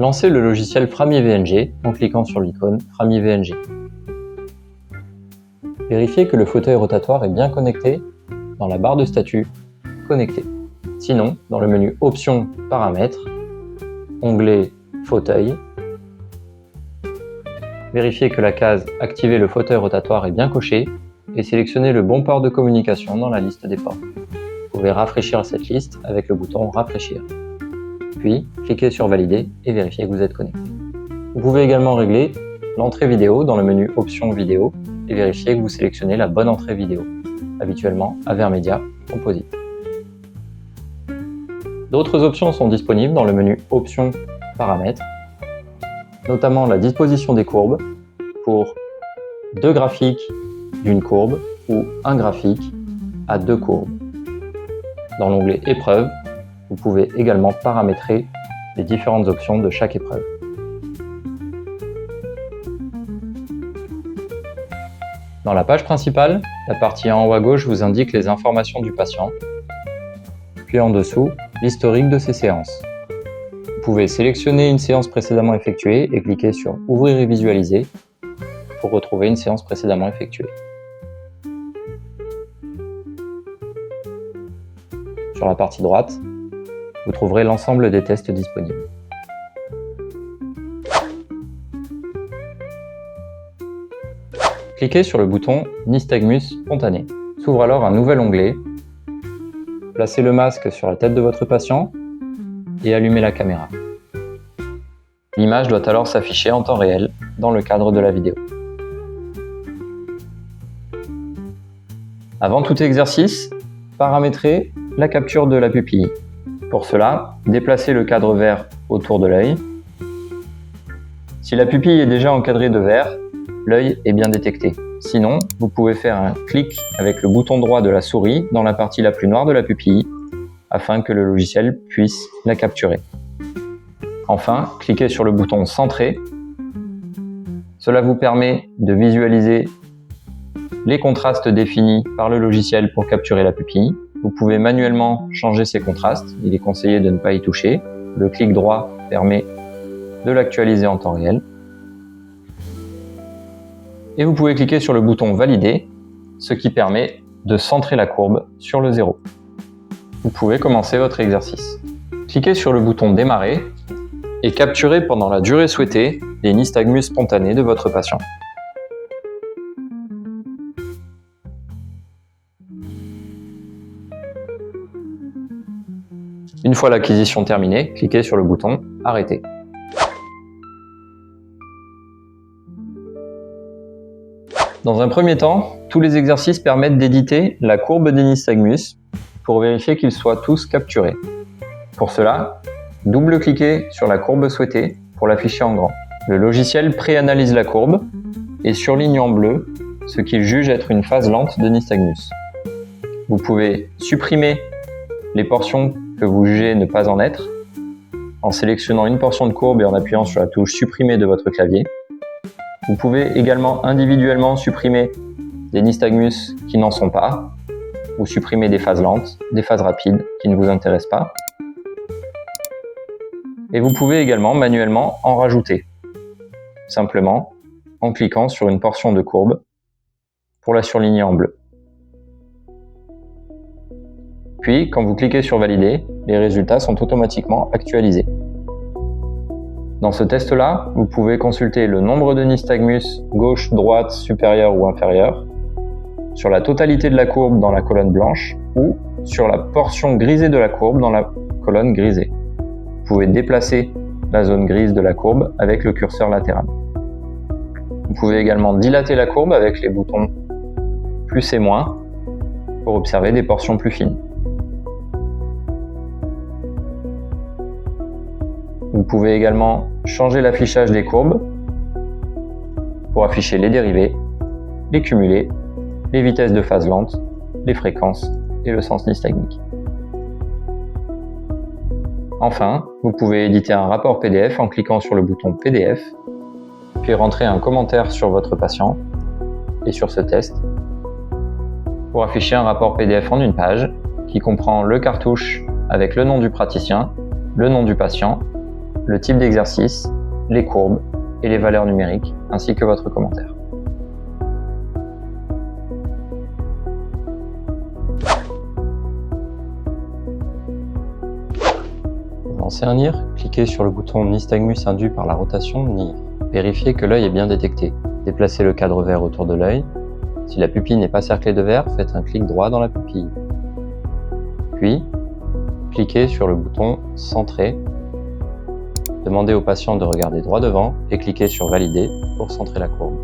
Lancez le logiciel FramiVNG en cliquant sur l'icône FramiVNG. Vérifiez que le fauteuil rotatoire est bien connecté dans la barre de statut « Connecté ». Sinon, dans le menu Options, Paramètres, onglet Fauteuil, vérifiez que la case « Activer le fauteuil rotatoire » est bien cochée et sélectionnez le bon port de communication dans la liste des ports. Vous pouvez rafraîchir cette liste avec le bouton « Rafraîchir ». Puis, cliquez sur « Valider » et vérifiez que vous êtes connecté. Vous pouvez également régler l'entrée vidéo dans le menu « Options vidéo » et vérifier que vous sélectionnez la bonne entrée vidéo, habituellement Avermedia Composite. D'autres options sont disponibles dans le menu Options, Paramètres, notamment la disposition des courbes pour 2 graphiques d'une courbe ou un graphique à 2 courbes. Dans l'onglet Épreuves, vous pouvez également paramétrer les différentes options de chaque épreuve. Dans la page principale, la partie en haut à gauche vous indique les informations du patient, puis en dessous, l'historique de ses séances. Vous pouvez sélectionner une séance précédemment effectuée et cliquer sur « Ouvrir et visualiser » pour retrouver une séance précédemment effectuée. Sur la partie droite, vous trouverez l'ensemble des tests disponibles. Cliquez sur le bouton Nystagmus spontané. S'ouvre alors un nouvel onglet. Placez le masque sur la tête de votre patient et allumez la caméra. L'image doit alors s'afficher en temps réel dans le cadre de la vidéo. Avant tout exercice, paramétrez la capture de la pupille. Pour cela, déplacez le cadre vert autour de l'œil. Si la pupille est déjà encadrée de vert, l'œil est bien détecté. Sinon, vous pouvez faire un clic avec le bouton droit de la souris dans la partie la plus noire de la pupille afin que le logiciel puisse la capturer. Enfin, cliquez sur le bouton Centrer. Cela vous permet de visualiser les contrastes définis par le logiciel pour capturer la pupille. Vous pouvez manuellement changer ces contrastes, il est conseillé de ne pas y toucher. Le clic droit permet de l'actualiser en temps réel. Et vous pouvez cliquer sur le bouton Valider, ce qui permet de centrer la courbe sur le 0. Vous pouvez commencer votre exercice. Cliquez sur le bouton Démarrer et capturez pendant la durée souhaitée les nystagmus spontanés de votre patient. Une fois l'acquisition terminée, cliquez sur le bouton Arrêter. Dans un premier temps, tous les exercices permettent d'éditer la courbe des nystagmus pour vérifier qu'ils soient tous capturés. Pour cela, double-cliquez sur la courbe souhaitée pour l'afficher en grand. Le logiciel préanalyse la courbe et surligne en bleu ce qu'il juge être une phase lente de nystagmus. Vous pouvez supprimer les portions que vous jugez ne pas en être en sélectionnant une portion de courbe et en appuyant sur la touche Supprimer de votre clavier. Vous pouvez également individuellement supprimer des nystagmus qui n'en sont pas, ou supprimer des phases lentes, des phases rapides qui ne vous intéressent pas. Et vous pouvez également manuellement en rajouter, simplement en cliquant sur une portion de courbe pour la surligner en bleu. Puis, quand vous cliquez sur Valider, les résultats sont automatiquement actualisés. Dans ce test-là, vous pouvez consulter le nombre de nystagmus gauche, droite, supérieur ou inférieur, sur la totalité de la courbe dans la colonne blanche ou sur la portion grisée de la courbe dans la colonne grisée. Vous pouvez déplacer la zone grise de la courbe avec le curseur latéral. Vous pouvez également dilater la courbe avec les boutons plus et moins pour observer des portions plus fines. Vous pouvez également changer l'affichage des courbes pour afficher les dérivés, les cumulés, les vitesses de phase lente, les fréquences et le sens nystagmique. Enfin, vous pouvez éditer un rapport PDF en cliquant sur le bouton PDF, puis rentrer un commentaire sur votre patient et sur ce test pour afficher un rapport PDF en une page qui comprend le cartouche avec le nom du praticien, le nom du patient le type d'exercice, les courbes et les valeurs numériques, ainsi que votre commentaire. Pour lancer un NIR, cliquez sur le bouton nystagmus induit par la rotation NIR. Vérifiez que l'œil est bien détecté. Déplacez le cadre vert autour de l'œil. Si la pupille n'est pas cerclée de vert, faites un clic droit dans la pupille. Puis, cliquez sur le bouton Centrer. Demandez au patient de regarder droit devant et cliquez sur Valider pour centrer la courbe.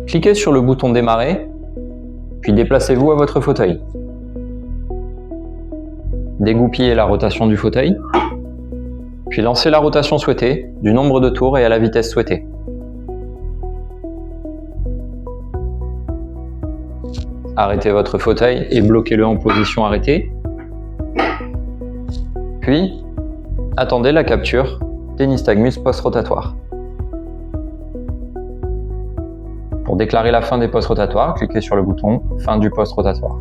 Cliquez sur le bouton Démarrer, puis déplacez-vous à votre fauteuil. Dégoupillez la rotation du fauteuil, puis lancez la rotation souhaitée, du nombre de tours et à la vitesse souhaitée. Arrêtez votre fauteuil et bloquez-le en position arrêtée. Puis, attendez la capture des nystagmus post-rotatoires. Pour déclarer la fin des post-rotatoires, cliquez sur le bouton Fin du post-rotatoire.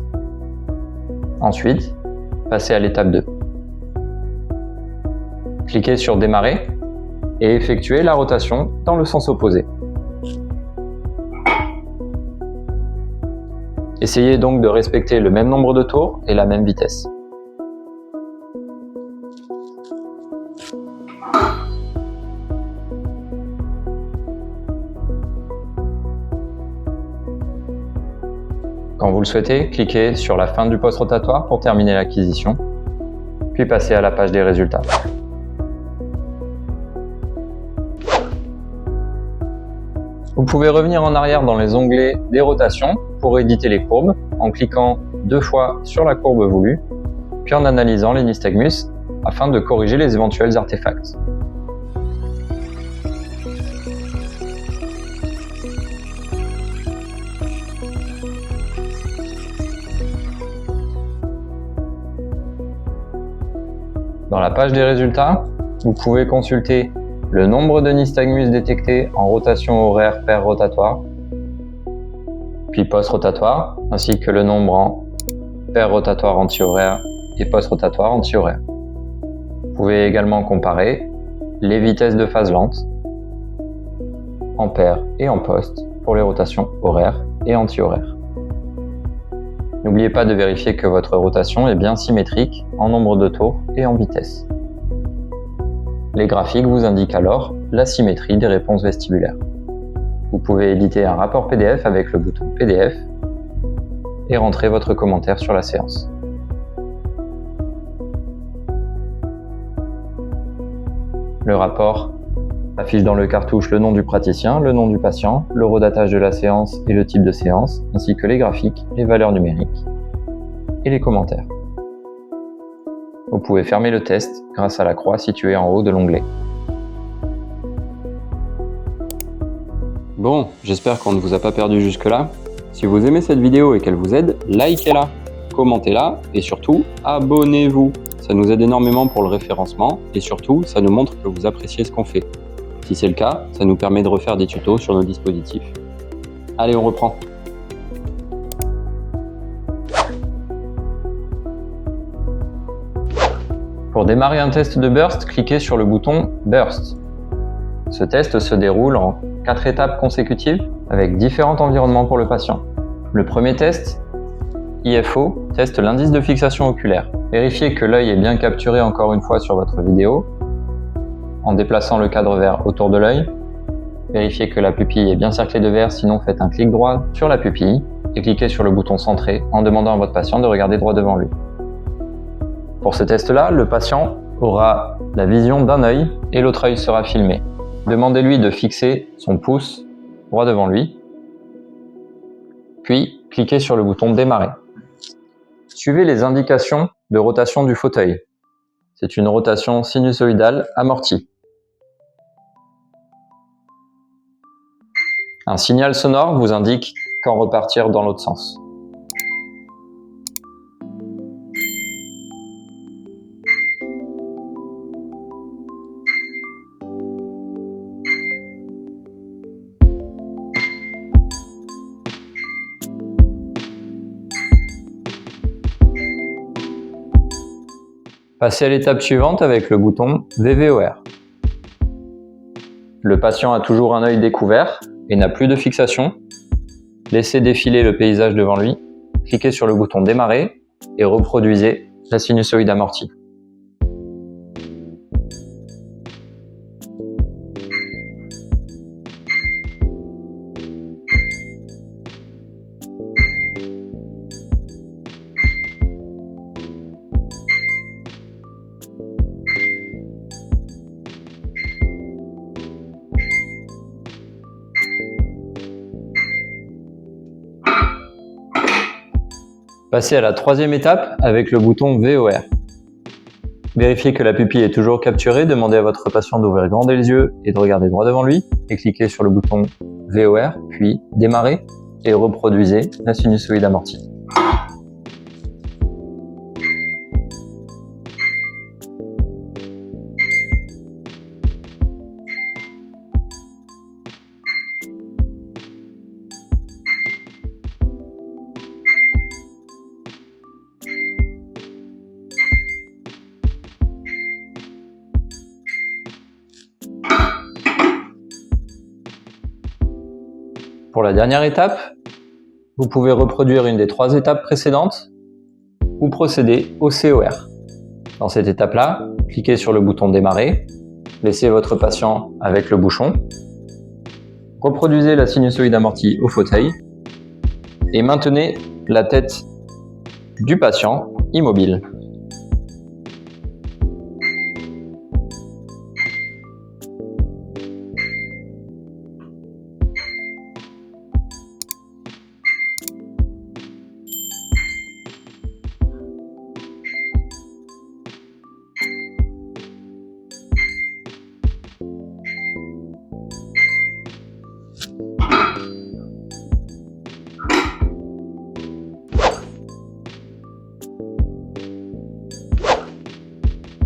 Ensuite, passez à l'étape 2. Cliquez sur Démarrer et effectuez la rotation dans le sens opposé. Essayez donc de respecter le même nombre de tours et la même vitesse. Quand vous le souhaitez, cliquez sur la fin du post-rotatoire pour terminer l'acquisition, puis passez à la page des résultats. Vous pouvez revenir en arrière dans les onglets des rotations pour éditer les courbes en cliquant 2 fois sur la courbe voulue, puis en analysant les nystagmus afin de corriger les éventuels artefacts. Dans la page des résultats, vous pouvez consulter le nombre de nystagmus détectés en rotation horaire paire rotatoire, puis post-rotatoire, ainsi que le nombre en paire rotatoire anti-horaire et post-rotatoire anti-horaire. Vous pouvez également comparer les vitesses de phase lente en paire et en post pour les rotations horaires et anti-horaires. N'oubliez pas de vérifier que votre rotation est bien symétrique en nombre de tours et en vitesse. Les graphiques vous indiquent alors la symétrie des réponses vestibulaires. Vous pouvez éditer un rapport PDF avec le bouton PDF et rentrer votre commentaire sur la séance. Le rapport affiche dans le cartouche le nom du praticien, le nom du patient, le redatage de la séance et le type de séance, ainsi que les graphiques, les valeurs numériques et les commentaires. Vous pouvez fermer le test grâce à la croix située en haut de l'onglet. Bon, j'espère qu'on ne vous a pas perdu jusque-là. Si vous aimez cette vidéo et qu'elle vous aide, likez-la, commentez-la et surtout, abonnez-vous. Ça nous aide énormément pour le référencement et surtout, ça nous montre que vous appréciez ce qu'on fait. Si c'est le cas, ça nous permet de refaire des tutos sur nos dispositifs. Allez, on reprend. Pour démarrer un test de burst, cliquez sur le bouton Burst. Ce test se déroule en 4 étapes consécutives avec différents environnements pour le patient. Le premier test, IFO, teste l'indice de fixation oculaire. Vérifiez que l'œil est bien capturé encore une fois sur votre vidéo en déplaçant le cadre vert autour de l'œil. Vérifiez que la pupille est bien cerclée de vert, sinon faites un clic droit sur la pupille et cliquez sur le bouton Centrer en demandant à votre patient de regarder droit devant lui. Pour ce test-là, le patient aura la vision d'un œil et l'autre œil sera filmé. Demandez-lui de fixer son pouce droit devant lui, puis cliquez sur le bouton Démarrer. Suivez les indications de rotation du fauteuil. C'est une rotation sinusoïdale amortie. Un signal sonore vous indique quand repartir dans l'autre sens. Passez à l'étape suivante avec le bouton VVOR. Le patient a toujours un œil découvert et n'a plus de fixation. Laissez défiler le paysage devant lui, cliquez sur le bouton Démarrer et reproduisez la sinusoïde amortie. Passez à la troisième étape avec le bouton VOR. Vérifiez que la pupille est toujours capturée, demandez à votre patient d'ouvrir grand les yeux et de regarder droit devant lui, et cliquez sur le bouton VOR, puis Démarrer, et reproduisez la sinusoïde amortie. Pour la dernière étape, vous pouvez reproduire une des 3 étapes précédentes ou procéder au COR. Dans cette étape-là, cliquez sur le bouton Démarrer, laissez votre patient avec le bouchon, reproduisez la sinusoïde amortie au fauteuil et maintenez la tête du patient immobile.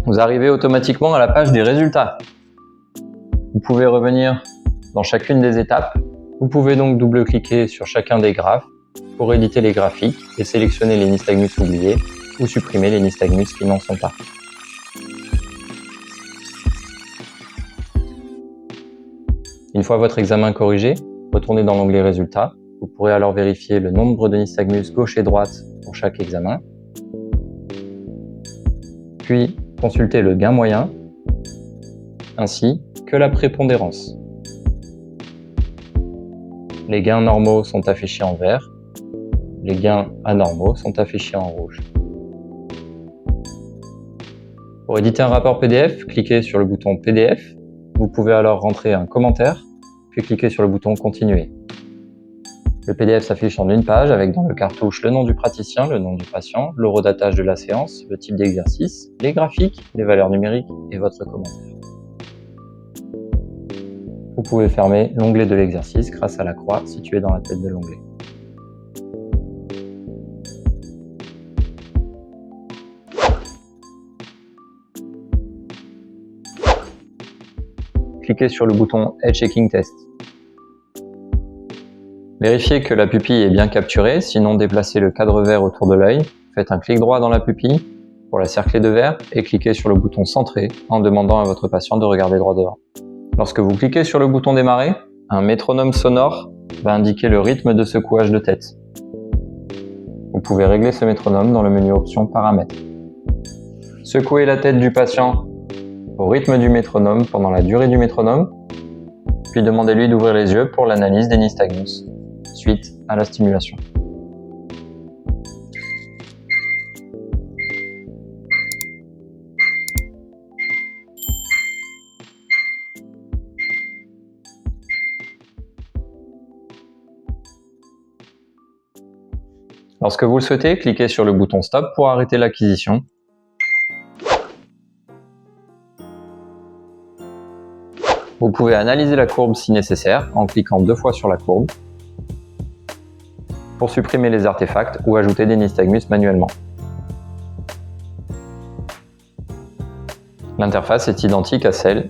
Vous arrivez automatiquement à la page des résultats. Vous pouvez revenir dans chacune des étapes. Vous pouvez donc double-cliquer sur chacun des graphes pour éditer les graphiques et sélectionner les nystagmus oubliés ou supprimer les nystagmus qui n'en sont pas. Une fois votre examen corrigé, retournez dans l'onglet Résultats. Vous pourrez alors vérifier le nombre de nystagmus gauche et droite pour chaque examen. Puis, consultez le gain moyen, ainsi que la prépondérance. Les gains normaux sont affichés en vert, les gains anormaux sont affichés en rouge. Pour éditer un rapport PDF, cliquez sur le bouton PDF. Vous pouvez alors rentrer un commentaire, puis cliquez sur le bouton Continuer. Le PDF s'affiche en une page avec dans le cartouche le nom du praticien, le nom du patient, l'horodatage de la séance, le type d'exercice, les graphiques, les valeurs numériques et votre commentaire. Vous pouvez fermer l'onglet de l'exercice grâce à la croix située dans la tête de l'onglet. Cliquez sur le bouton Head Checking Test. Vérifiez que la pupille est bien capturée, sinon déplacez le cadre vert autour de l'œil, faites un clic droit dans la pupille pour la cercler de vert et cliquez sur le bouton Centrer en demandant à votre patient de regarder droit devant. Lorsque vous cliquez sur le bouton Démarrer, un métronome sonore va indiquer le rythme de secouage de tête. Vous pouvez régler ce métronome dans le menu Options Paramètres. Secouez la tête du patient au rythme du métronome pendant la durée du métronome, puis demandez-lui d'ouvrir les yeux pour l'analyse des nystagmus suite à la stimulation. Lorsque vous le souhaitez, cliquez sur le bouton Stop pour arrêter l'acquisition. Vous pouvez analyser la courbe si nécessaire en cliquant 2 fois sur la courbe pour supprimer les artefacts ou ajouter des nystagmus manuellement. L'interface est identique à celle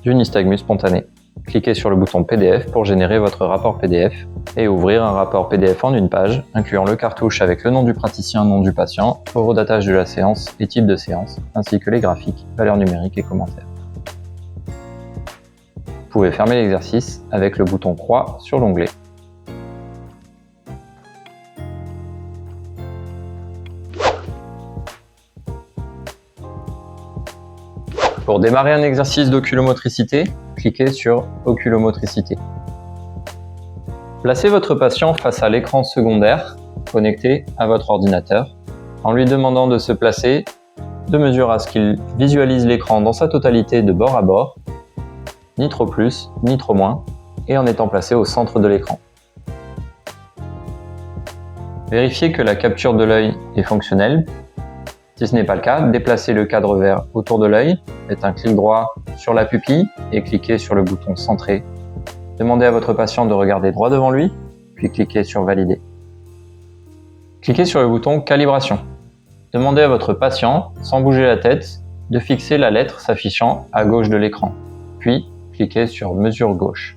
du nystagmus spontané. cliquez sur le bouton PDF pour générer votre rapport PDF et ouvrir un rapport PDF en une page, incluant le cartouche avec le nom du praticien, nom du patient, horodatage de la séance et type de séance, ainsi que les graphiques, valeurs numériques et commentaires. Vous pouvez fermer l'exercice avec le bouton croix sur l'onglet. Pour démarrer un exercice d'oculomotricité, cliquez sur Oculomotricité. Placez votre patient face à l'écran secondaire connecté à votre ordinateur en lui demandant de se placer de mesure à ce qu'il visualise l'écran dans sa totalité de bord à bord, ni trop plus, ni trop moins, et en étant placé au centre de l'écran. Vérifiez que la capture de l'œil est fonctionnelle. Si ce n'est pas le cas, déplacez le cadre vert autour de l'œil, faites un clic droit sur la pupille et cliquez sur le bouton Centrer. Demandez à votre patient de regarder droit devant lui, puis cliquez sur Valider. Cliquez sur le bouton Calibration. Demandez à votre patient, sans bouger la tête, de fixer la lettre s'affichant à gauche de l'écran, puis cliquez sur Mesure gauche.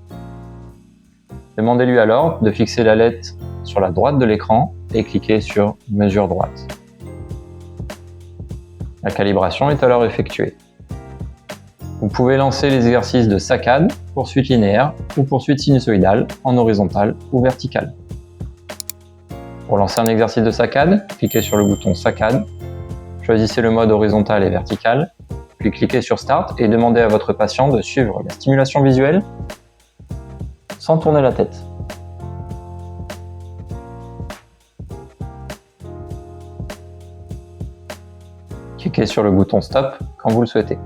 Demandez-lui alors de fixer la lettre sur la droite de l'écran et cliquez sur Mesure droite. La calibration est alors effectuée. Vous pouvez lancer les exercices de saccade, poursuite linéaire ou poursuite sinusoïdale en horizontale ou verticale. Pour lancer un exercice de saccade, cliquez sur le bouton Saccade, choisissez le mode horizontal et vertical, puis cliquez sur Start et demandez à votre patient de suivre la stimulation visuelle sans tourner la tête. Cliquez sur le bouton Stop quand vous le souhaitez.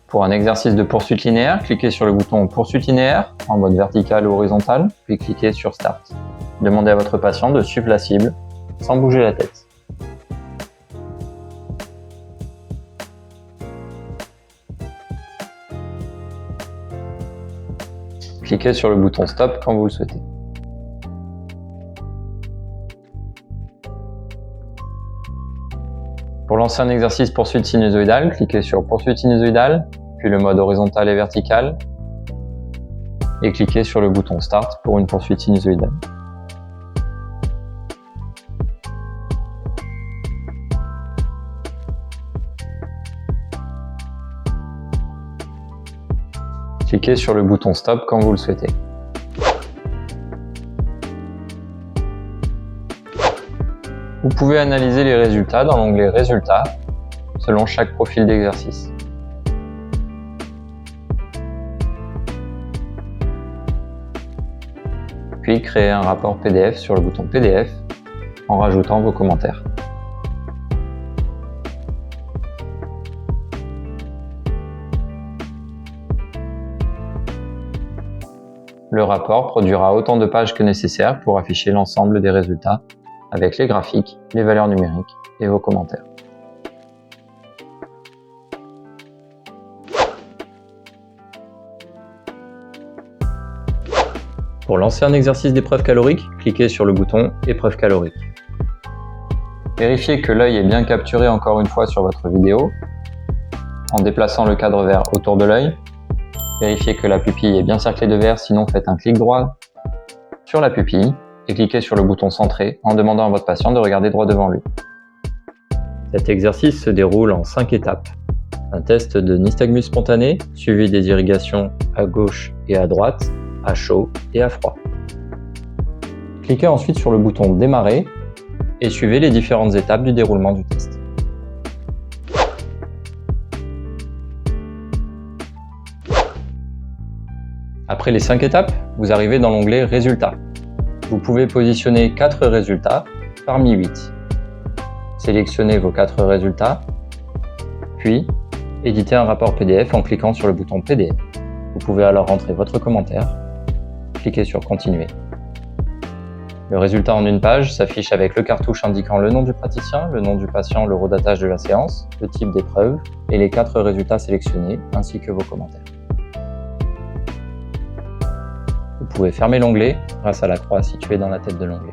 Pour un exercice de poursuite linéaire, cliquez sur le bouton Poursuite linéaire en mode vertical ou horizontal, puis cliquez sur Start. Demandez à votre patient de suivre la cible sans bouger la tête. Cliquez sur le bouton Stop quand vous le souhaitez. Pour lancer un exercice poursuite sinusoïdale, cliquez sur Poursuite sinusoïdale, puis le mode horizontal et vertical, et cliquez sur le bouton Start pour une poursuite sinusoïdale. Cliquez sur le bouton Stop quand vous le souhaitez. Vous pouvez analyser les résultats dans l'onglet Résultats selon chaque profil d'exercice. Puis créer un rapport PDF sur le bouton PDF en rajoutant vos commentaires. Le rapport produira autant de pages que nécessaire pour afficher l'ensemble des résultats avec les graphiques, les valeurs numériques et vos commentaires. Pour lancer un exercice d'épreuve calorique, cliquez sur le bouton Épreuve calorique. Vérifiez que l'œil est bien capturé encore une fois sur votre vidéo en déplaçant le cadre vert autour de l'œil. Vérifiez que la pupille est bien cerclée de vert, sinon faites un clic droit sur la pupille et cliquez sur le bouton Centrer en demandant à votre patient de regarder droit devant lui. Cet exercice se déroule en 5 étapes. Un test de nystagmus spontané, suivi des irrigations à gauche et à droite, à chaud et à froid. Cliquez ensuite sur le bouton Démarrer et suivez les différentes étapes du déroulement du test. Après les 5 étapes, vous arrivez dans l'onglet Résultats. Vous pouvez positionner 4 résultats parmi 8. Sélectionnez vos 4 résultats, puis éditez un rapport PDF en cliquant sur le bouton PDF. Vous pouvez alors rentrer votre commentaire, cliquez sur Continuer. Le résultat en une page s'affiche avec le cartouche indiquant le nom du praticien, le nom du patient, le horodatage de la séance, le type d'épreuve et les 4 résultats sélectionnés, ainsi que vos commentaires. Vous pouvez fermer l'onglet grâce à la croix située dans la tête de l'onglet.